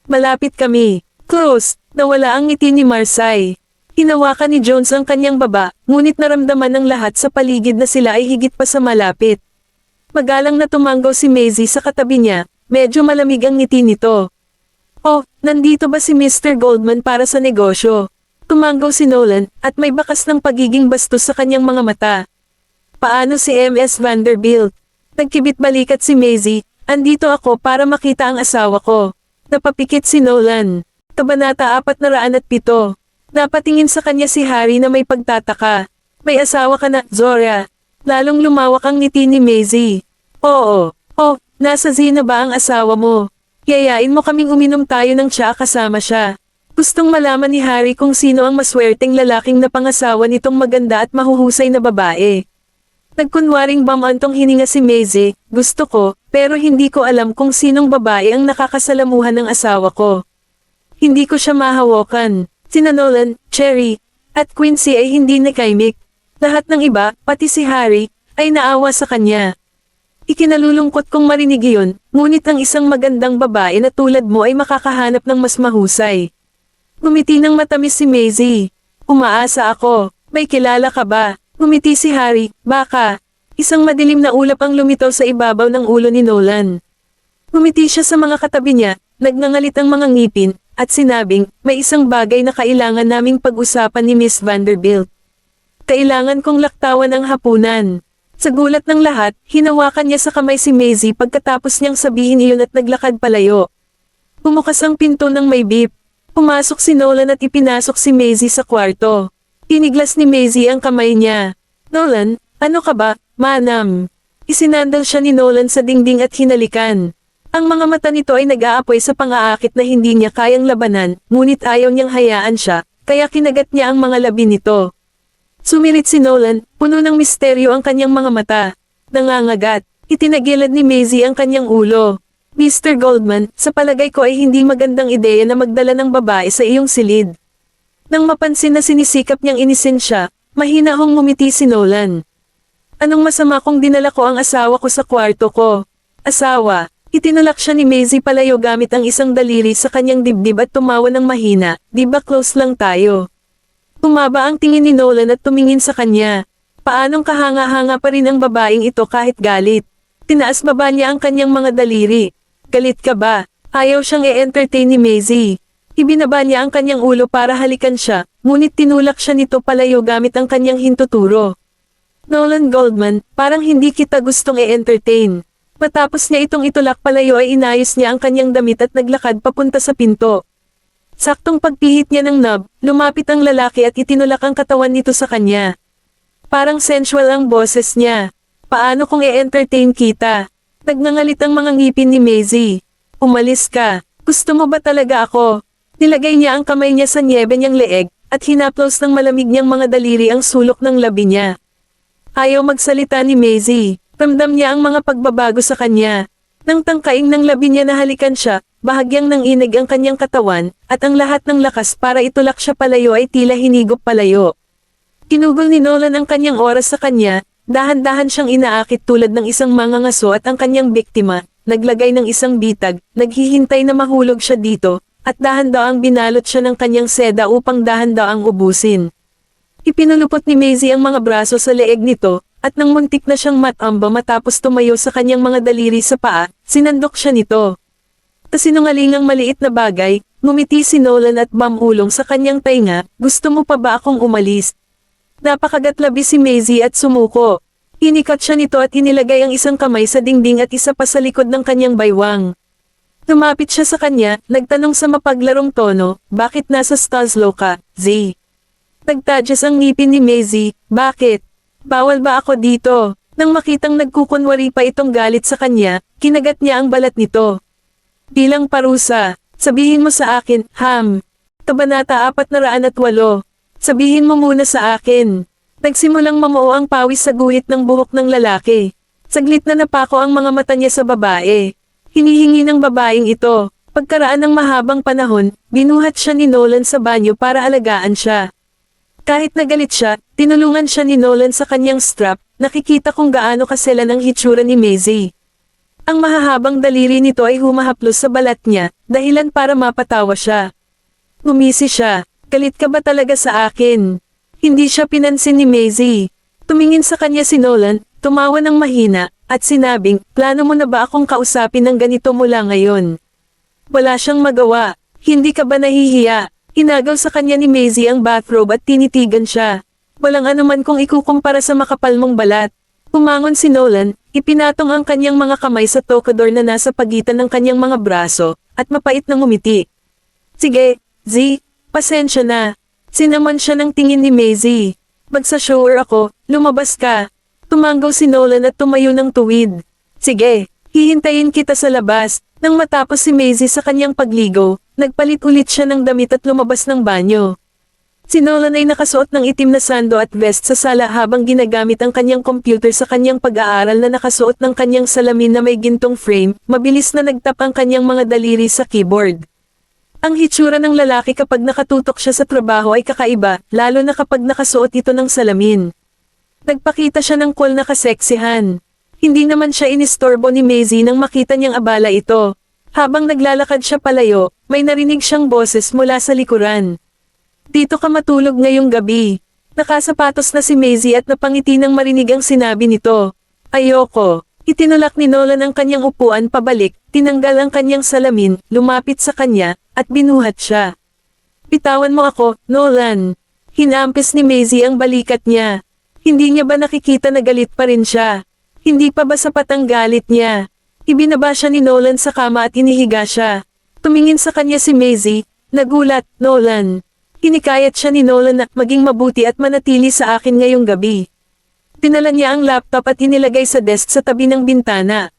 Malapit kami. Close. Nawala ang ngiti ni Marsai. Hinawakan ni Jones ang kanyang baba, ngunit naramdaman ng lahat sa paligid na sila ay higit pa sa malapit. Magalang na tumanggaw si Maisie sa katabi niya, medyo malamig ang ngiti nito. Oh, nandito ba si Mr. Goldman para sa negosyo? Tumanggaw si Nolan, at may bakas ng pagiging bastos sa kanyang mga mata. Paano si MS Vanderbilt? Nagkibit balikat si Maisie, andito ako para makita ang asawa ko. Napapikit si Nolan. Kabanata 407. Napatingin sa kanya si Harry na may pagtataka. May asawa ka na, Zora. Lalong lumawak ang ngiti ni Maisie. Oo. Oh, nasa Zina ba ang asawa mo? Yayain mo kaming uminom tayo ng tsa kasama siya. Gustong malaman ni Harry kung sino ang maswerteng lalaking napangasawa nitong maganda at mahuhusay na babae. Nagkunwaring bamantong hininga si Maisie, gusto ko, pero hindi ko alam kung sinong babae ang nakakasalamuhan ng asawa ko. Hindi ko siya mahawakan. Sina Nolan, Cherry, at Quincy ay hindi nakaimik. Lahat ng iba, pati si Harry, ay naawa sa kanya. Ikinalulungkot kong marinig iyon, ngunit ang isang magandang babae na tulad mo ay makakahanap ng mas mahusay. Ngumiti ng matamis si Maisie. Umaasa ako, may kilala ka ba? Ngumiti si Harry, baka. Isang madilim na ulap ang lumitaw sa ibabaw ng ulo ni Nolan. Ngumiti siya sa mga katabi niya, nagngangalit ang mga ngipin, at sinabing, may isang bagay na kailangan naming pag-usapan ni Miss Vanderbilt. Kailangan kong laktawan ang hapunan. Sa gulat ng lahat, hinawakan niya sa kamay si Maisie pagkatapos niyang sabihin iyon at naglakad palayo. Bumukas ang pinto ng may beep. Pumasok si Nolan at ipinasok si Maisie sa kwarto. Iniglas ni Maisie ang kamay niya. Nolan, ano ka ba, manam? Isinandal siya ni Nolan sa dingding at hinalikan. Ang mga mata nito ay nag-aapoy sa pang-aakit na hindi niya kayang labanan, ngunit ayaw niyang hayaan siya, kaya kinagat niya ang mga labi nito. Sumirit si Nolan, puno ng misteryo ang kanyang mga mata. Nangangagat, itinagilad ni Maisie ang kanyang ulo. Mr. Goldman, sa palagay ko ay hindi magandang ideya na magdala ng babae sa iyong silid. Nang mapansin na sinisikap niyang inisin siya, mahinahong ngumiti si Nolan. Anong masama kung dinala ko ang asawa ko sa kwarto ko? Asawa, itinulak siya ni Maisie palayo gamit ang isang daliri sa kanyang dibdib at tumawa ng mahina, di ba close lang tayo? Tumaba ang tingin ni Nolan at tumingin sa kanya. Paanong kahanga-hanga pa rin ang babaeng ito kahit galit? Tinaas baba niya ang kanyang mga daliri. Galit ka ba? Ayaw siyang e-entertain ni Maisie. Ibinaba niya ang kanyang ulo para halikan siya, ngunit tinulak siya nito palayo gamit ang kanyang hintuturo. Nolan Goldman, parang hindi kita gustong e-entertain. Matapos niya itong itulak palayo ay inayos niya ang kanyang damit at naglakad papunta sa pinto. Saktong pagpihit niya ng knob, lumapit ang lalaki at itinulak ang katawan nito sa kanya. Parang sensual ang boses niya. Paano kung e-entertain kita? Nagngangalit ang mga ngipin ni Maisie. Umalis ka. Gusto mo ba talaga ako? Nilagay niya ang kamay niya sa niebe niyang leeg, at hinaplos ng malamig niyang mga daliri ang sulok ng labi niya. Ayaw magsalita ni Maisie. Ramdam niya ang mga pagbabago sa kanya. Nang tangkaing ng labi niya na halikan siya, bahagyang nanginig ang kanyang katawan, at ang lahat ng lakas para itulak siya palayo ay tila hinigop palayo. Kinugol ni Nolan ang kanyang oras sa kanya, dahan-dahan siyang inaakit tulad ng isang mangangaso at ang kanyang biktima, naglagay ng isang bitag, naghihintay na mahulog siya dito, at dahan-daang binalot siya ng kanyang seda upang dahan-daang ubusin. Ipinulupot ni Maisie ang mga braso sa leeg nito, at nang muntik na siyang matamba matapos tumayo sa kanyang mga daliri sa paa, sinandok siya nito. Kasinungalingang maliit na bagay, ngumiti si Nolan at bamulong sa kanyang tainga, gusto mo pa ba akong umalis? Napakagatlabi si Maisie at sumuko. Inikat siya nito at inilagay ang isang kamay sa dingding at isa pa sa likod ng kanyang baywang. Lumapit siya sa kanya, nagtanong sa mapaglarong tono, bakit nasa Staslow ka, Z? Nagtadyas ang ngipin ni Maisie, bakit? Bawal ba ako dito? Nang makitang nagkukunwari pa itong galit sa kanya, kinagat niya ang balat nito. Bilang parusa, sabihin mo sa akin, Ham. Kabanata 408. Sabihin mo muna sa akin. Nagsimulang mamuo ang pawis sa guhit ng buhok ng lalaki. Saglit na napako ang mga mata niya sa babae. Hinihingi ng babaeng ito. Pagkaraan ng mahabang panahon, binuhat siya ni Nolan sa banyo para alagaan siya. Kahit nagalit siya, tinulungan siya ni Nolan sa kanyang strap, nakikita kung gaano kasela ng hitsura ni Maisie. Ang mahahabang daliri nito ay humahaplos sa balat niya, dahilan para mapatawa siya. Ngumisi siya. Galit ka ba talaga sa akin? Hindi siya pinansin ni Maisie. Tumingin sa kanya si Nolan, tumawa ng mahina, at sinabing, plano mo na ba akong kausapin ng ganito mula ngayon? Wala siyang magawa. Hindi ka ba nahihiya? Inagaw sa kanya ni Maisie ang bathrobe at tinitigan siya. Walang anuman kung ikukumpara sa makapal mong balat. Umangon si Nolan, ipinatong ang kanyang mga kamay sa tokador na nasa pagitan ng kanyang mga braso, at mapait na ngumiti. Sige, Z. Pasensya na. Sinaman siya ng tingin ni Maisie. Magsa-shower ako, lumabas ka. Tumanggaw si Nolan at tumayo ng tuwid. Sige, hihintayin kita sa labas. Nang matapos si Maisie sa kanyang pagligo, nagpalit ulit siya ng damit at lumabas ng banyo. Si Nolan ay nakasuot ng itim na sando at vest sa sala habang ginagamit ang kanyang computer sa kanyang pag-aaral na nakasuot ng kanyang salamin na may gintong frame, mabilis na nagtap ang kanyang mga daliri sa keyboard. Ang hitsura ng lalaki kapag nakatutok siya sa trabaho ay kakaiba, lalo na kapag nakasuot ito ng salamin. Nagpakita siya ng cool na kaseksihan. Hindi naman siya inistorbo ni Maisie nang makita niyang abala ito. Habang naglalakad siya palayo, may narinig siyang boses mula sa likuran. Dito ka matulog ngayong gabi. Nakasapatos na si Maisie at napangiti nang marinig ang sinabi nito. Ayoko. Itinulak ni Nolan ang kanyang upuan pabalik, tinanggal ang kanyang salamin, lumapit sa kanya, at binuhat siya. Bitawan mo ako, Nolan. Hinampis ni Maisie ang balikat niya. Hindi niya ba nakikita na galit pa rin siya? Hindi pa ba sapat ang galit niya? Ibinaba siya ni Nolan sa kama at inihiga siya. Tumingin sa kanya si Maisie, nagulat, Nolan. Hinikayat siya ni Nolan na maging mabuti at manatili sa akin ngayong gabi. Tinala niya ang laptop at inilagay sa desk sa tabi ng bintana.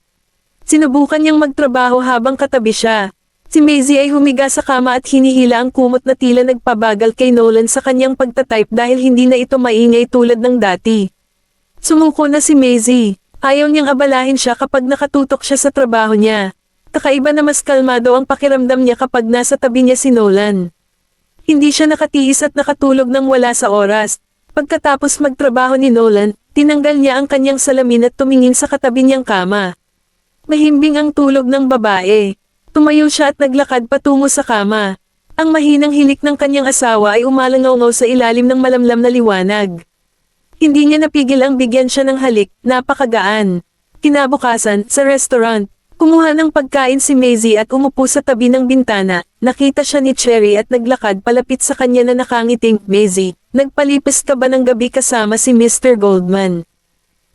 Sinubukan niyang magtrabaho habang katabi siya. Si Maisie ay humiga sa kama at hinihila ang kumot na tila nagpabagal kay Nolan sa kanyang pagtatype dahil hindi na ito maingay tulad ng dati. Sumuko na si Maisie. Ayaw niyang abalahin siya kapag nakatutok siya sa trabaho niya. Kakaiba na mas kalmado ang pakiramdam niya kapag nasa tabi niya si Nolan. Hindi siya nakatiis at nakatulog nang wala sa oras. Pagkatapos magtrabaho ni Nolan, tinanggal niya ang kanyang salamin at tumingin sa katabi niyang kama. Mahimbing ang tulog ng babae. Tumayo siya at naglakad patungo sa kama. Ang mahinang hilik ng kanyang asawa ay umalangaw sa ilalim ng malamlam na liwanag. Hindi niya napigil ang bigyan siya ng halik, napakagaan. Kinabukasan, sa restaurant, kumuha ng pagkain si Maisie at umupo sa tabi ng bintana. Nakita siya ni Cherry at naglakad palapit sa kanya na nakangiting, Maisie, nagpalipis ka ba ng gabi kasama si Mr. Goldman?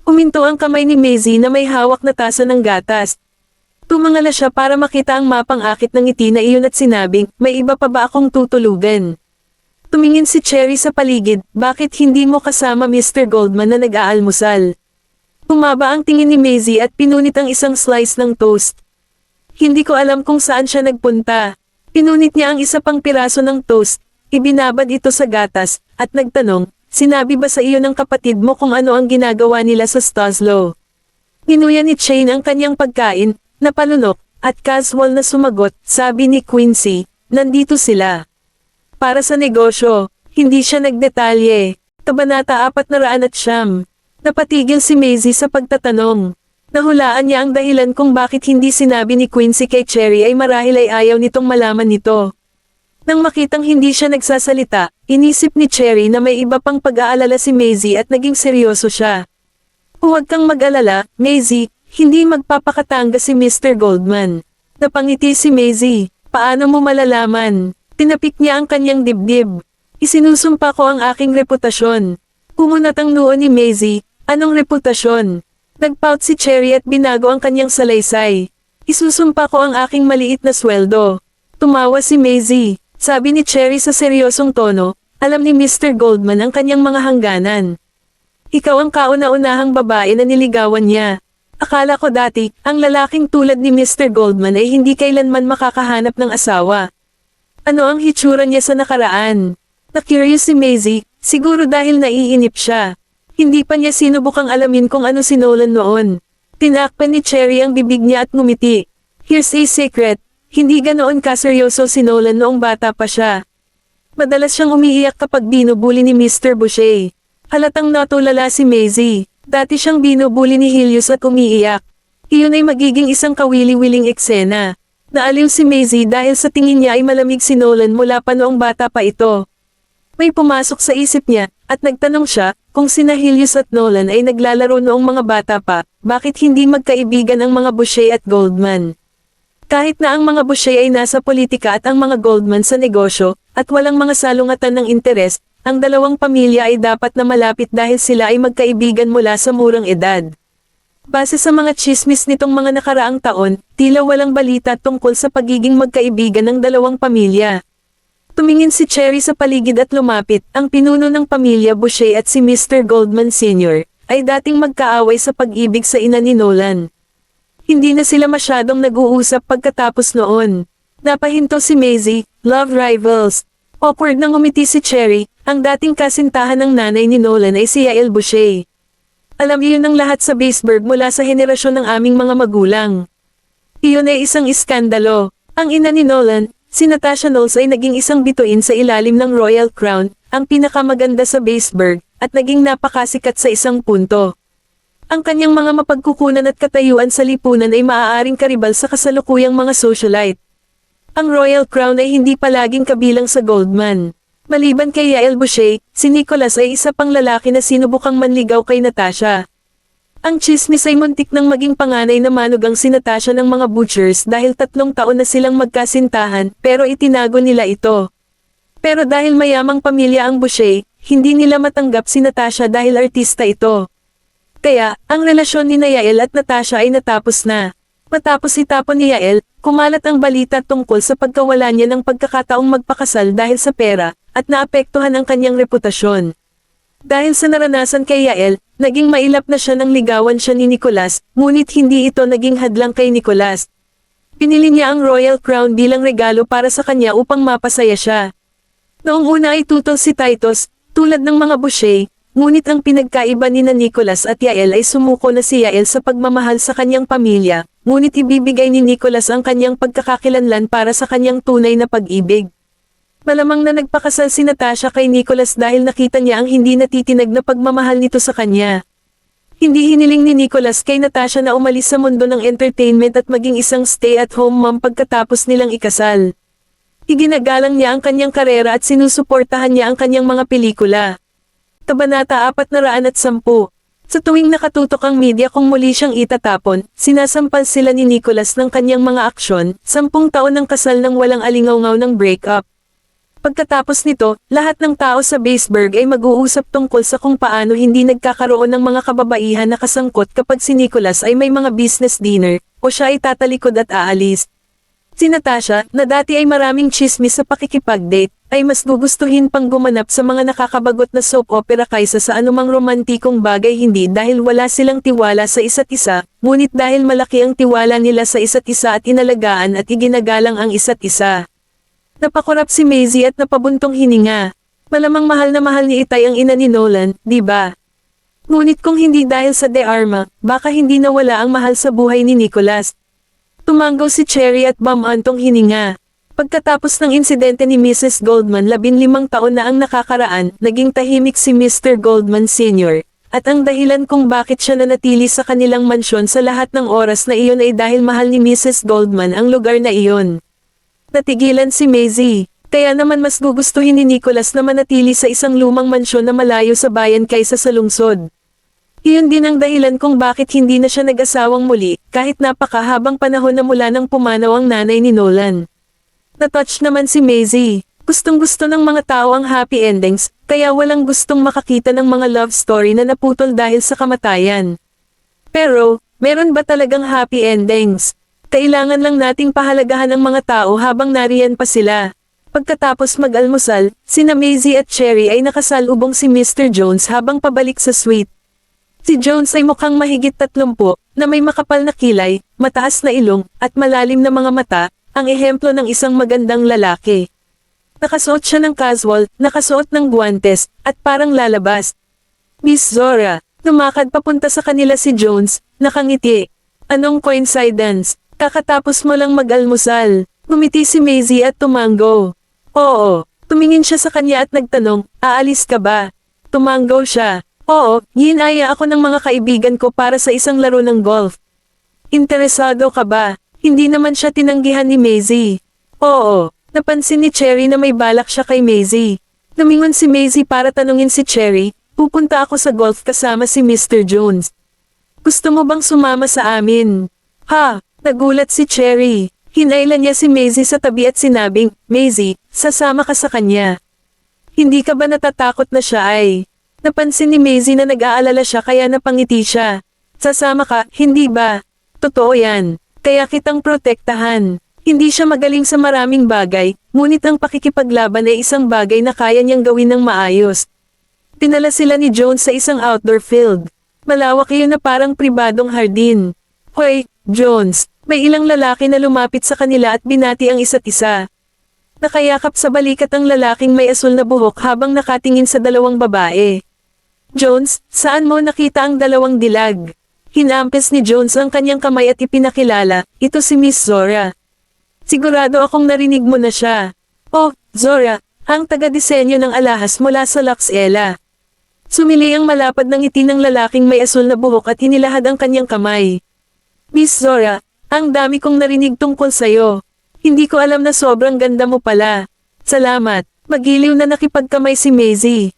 Uminto ang kamay ni Maisie na may hawak na tasa ng gatas. Tumangala siya para makita ang mapang akit ng ngiti na iyon at sinabing, may iba pa ba akong tutulugan? Tumingin si Cherry sa paligid, bakit hindi mo kasama Mr. Goldman na nag-aalmusal? Tumaba ang tingin ni Maisie at pinunit ang isang slice ng toast. Hindi ko alam kung saan siya nagpunta. Pinunit niya ang isa pang piraso ng toast, ibinabad ito sa gatas, at nagtanong, sinabi ba sa iyo ng kapatid mo kung ano ang ginagawa nila sa Stoslow? Ninuya ni Shane ang kanyang pagkain, napalunok, at casual na sumagot, sabi ni Quincy, nandito sila. Para sa negosyo, hindi siya nagdetalye. Kabanata 409. Napatigil si Maisie sa pagtatanong. Nahulaan niya ang dahilan kung bakit hindi sinabi ni Quincy kay Cherry ay marahil ay ayaw nitong malaman nito. Nang makitang hindi siya nagsasalita, inisip ni Cherry na may iba pang pag-aalala si Maisie at naging seryoso siya. Huwag kang mag-alala, Maisie, hindi magpapakatanga si Mr. Goldman. Napangiti si Maisie, paano mo malalaman? Tinapik niya ang kanyang dibdib. Isinusumpa ko ang aking reputasyon. Kumunat ang noo ni Maisie, anong reputasyon? Nagpout si Cherry at binago ang kanyang salaysay. Isusumpa ko ang aking maliit na sweldo. Tumawa si Maisie. Sabi ni Cherry sa seryosong tono, alam ni Mr. Goldman ang kanyang mga hangganan. Ikaw ang kauna-unahang babae na niligawan niya. Akala ko dati, ang lalaking tulad ni Mr. Goldman ay hindi kailanman makakahanap ng asawa. Ano ang hitsura niya sa nakaraan? Na-curious si Maisie, siguro dahil naiinip siya. Hindi pa niya sinubukang alamin kung ano si Nolan noon. Tinakpan ni Cherry ang bibig niya at ngumiti. Here's a secret, hindi ganoon kaseryoso si Nolan noong bata pa siya. Madalas siyang umiiyak kapag binubuli ni Mr. Boucher. Halatang natulala si Maisie. Dati siyang binubuli ni Helios at umiiyak. Iyon ay magiging isang kawili-wiling eksena. Naaliw si Maisie dahil sa tingin niya ay malamig si Nolan mula pa noong bata pa ito. May pumasok sa isip niya, at nagtanong siya, kung sina Helios at Nolan ay naglalaro noong mga bata pa, bakit hindi magkaibigan ang mga Boucher at Goldman? Kahit na ang mga Boucher ay nasa politika at ang mga Goldman sa negosyo, at walang mga salungatan ng interes, ang dalawang pamilya ay dapat na malapit dahil sila ay magkaibigan mula sa murang edad. Base sa mga chismis nitong mga nakaraang taon, tila walang balita tungkol sa pagiging magkaibigan ng dalawang pamilya. Tumingin si Cherry sa paligid at lumapit, ang pinuno ng pamilya Boucher at si Mr. Goldman Sr. ay dating magkaaway sa pag-ibig sa ina ni Nolan. Hindi na sila masyadong nag-uusap pagkatapos noon. Napahinto si Maisie, love rivals. Awkward nang umiti si Cherry, ang dating kasintahan ng nanay ni Nolan ay si Yael Boucher. Alam iyon ng lahat sa Baseburg mula sa henerasyon ng aming mga magulang. Iyon ay isang iskandalo. Ang ina ni Nolan, si Natasha Knowles ay naging isang bituin sa ilalim ng Royal Crown, ang pinakamaganda sa Baseburg, at naging napakasikat sa isang punto. Ang kanyang mga mapagkukunan at katayuan sa lipunan ay maaaring karibal sa kasalukuyang mga socialite. Ang Royal Crown ay hindi palaging kabilang sa Goldman. Maliban kay Yael Boucher, si Nicholas ay isa pang lalaki na sinubukang manligaw kay Natasha. Ang chismis ay muntik nang maging panganay na manugang si Natasha ng mga butchers dahil 3 taon na silang magkasintahan, pero itinago nila ito. Pero dahil mayamang pamilya ang Boucher, hindi nila matanggap si Natasha dahil artista ito. Kaya, ang relasyon ni Yael at Natasha ay natapos na. Matapos itapon ni Yael, kumalat ang balita tungkol sa pagkawala niya ng pagkakataong magpakasal dahil sa pera, at naapektuhan ang kanyang reputasyon. Dahil sa naranasan kay Yael, naging mailap na siya nang ligawan siya ni Nicholas, ngunit hindi ito naging hadlang kay Nicholas. Pinili niya ang Royal Crown bilang regalo para sa kanya upang mapasaya siya. Noong una ay tutol si Titus, tulad ng mga Boucher, ngunit ang pinagkaiba ni Nicholas at Yael ay sumuko na si Yael sa pagmamahal sa kanyang pamilya, ngunit ibibigay ni Nicholas ang kanyang pagkakakilanlan para sa kanyang tunay na pag-ibig. Malamang na nagpakasal si Natasha kay Nicholas dahil nakita niya ang hindi natitinag na pagmamahal nito sa kanya. Hindi hiniling ni Nicholas kay Natasha na umalis sa mundo ng entertainment at maging isang stay-at-home mom pagkatapos nilang ikasal. Iginagalang niya ang kanyang karera at sinusuportahan niya ang kanyang mga pelikula. Kabanata 410. Sa tuwing nakatutok ang media kung muli siyang itatapon, sinasampal sila ni Nicholas ng kanyang mga aksyon, 10 taon ng kasal nang walang alingaw-ngaw ng breakup. Pagkatapos nito, lahat ng tao sa Baseburg ay mag-uusap tungkol sa kung paano hindi nagkakaroon ng mga kababaihan na kasangkot kapag si Nicholas ay may mga business dinner, o siya ay tatalikod at aalis. Si Natasha, na dati ay maraming chismis sa pakikipag-date, ay mas gugustuhin pang gumanap sa mga nakakabagot na soap opera kaysa sa anumang romantikong bagay, hindi dahil wala silang tiwala sa isa't isa, ngunit dahil malaki ang tiwala nila sa isa't isa at inalagaan at iginagalang ang isa't isa. Napakurap si Maisie at napabuntong hininga. Malamang mahal na mahal ni Itay ang ina ni Nolan, di ba? Ngunit kung hindi dahil sa De Arma, baka hindi nawala ang mahal sa buhay ni Nicholas. Tumanggaw si Cherry at bumantong hininga. Pagkatapos ng insidente ni Mrs. Goldman, 15 taon na ang nakakaraan, naging tahimik si Mr. Goldman Sr. At ang dahilan kung bakit siya nanatili sa kanilang mansyon sa lahat ng oras na iyon ay dahil mahal ni Mrs. Goldman ang lugar na iyon. Natigilan si Maisie. Kaya naman mas gugustuhin ni Nicholas na manatili sa isang lumang mansyon na malayo sa bayan kaysa sa lungsod. Iyon din ang dahilan kung bakit hindi na siya nag-asawang muli, kahit napakahabang panahon na mula nang pumanaw ang nanay ni Nolan. Natouch naman si Maisie. Gustong-gusto ng mga tao ang happy endings, kaya walang gustong makakita ng mga love story na naputol dahil sa kamatayan. Pero, meron ba talagang happy endings? Kailangan lang nating pahalagahan ang mga tao habang nariyan pa sila. Pagkatapos mag-almusal, sina Maisie at Cherry ay nakasalubong si Mr. Jones habang pabalik sa suite. Si Jones ay mukhang mahigit 30, na may makapal na kilay, mataas na ilong, at malalim na mga mata, ang ehemplo ng isang magandang lalaki. Nakasuot siya ng casual, nakasuot ng guwantes, at parang lalabas. Miss Zora, lumakad papunta sa kanila si Jones, nakangiti. Anong coincidence? Kakatapos mo lang mag-almusal. Ngumiti si Maisie at tumango. Oo, tumingin siya sa kanya at nagtanong, aalis ka ba? Tumango siya. Oo, ginaya ako ng mga kaibigan ko para sa isang laro ng golf. Interesado ka ba? Hindi naman siya tinanggihan ni Maisie. Oo, napansin ni Cherry na may balak siya kay Maisie. Lumingon si Maisie para tanungin si Cherry, pupunta ako sa golf kasama si Mr. Jones. Gusto mo bang sumama sa amin? Ha, nagulat si Cherry. Hinailan niya si Maisie sa tabi at sinabing, Maisie, sasama ka sa kanya. Hindi ka ba natatakot na siya ay? Napansin ni Maisie na nag-aalala siya kaya napangiti siya. Sasama ka, hindi ba? Totoo yan. Kaya kitang protektahan. Hindi siya magaling sa maraming bagay, ngunit ang pakikipaglaban ay isang bagay na kaya niyang gawin ng maayos. Tinala sila ni Jones sa isang outdoor field. Malawak iyon na parang pribadong hardin. Hoy, Jones, may ilang lalaki na lumapit sa kanila at binati ang isa't isa. Nakayakap sa balikat ang lalaking may asul na buhok habang nakatingin sa dalawang babae. Jones, saan mo nakita ang dalawang dilag? Hinampes ni Jones ang kanyang kamay at ipinakilala, ito si Miss Zora. Sigurado akong narinig mo na siya. Oh, Zora, ang taga-disenyo ng alahas mula sa Luxella. Sumili ang malapad ng ngiti ng lalaking may asul na buhok at hinilahad ang kanyang kamay. Miss Zora, ang dami kong narinig tungkol sa'yo. Hindi ko alam na sobrang ganda mo pala. Salamat, magiliw na nakipagkamay si Maisie.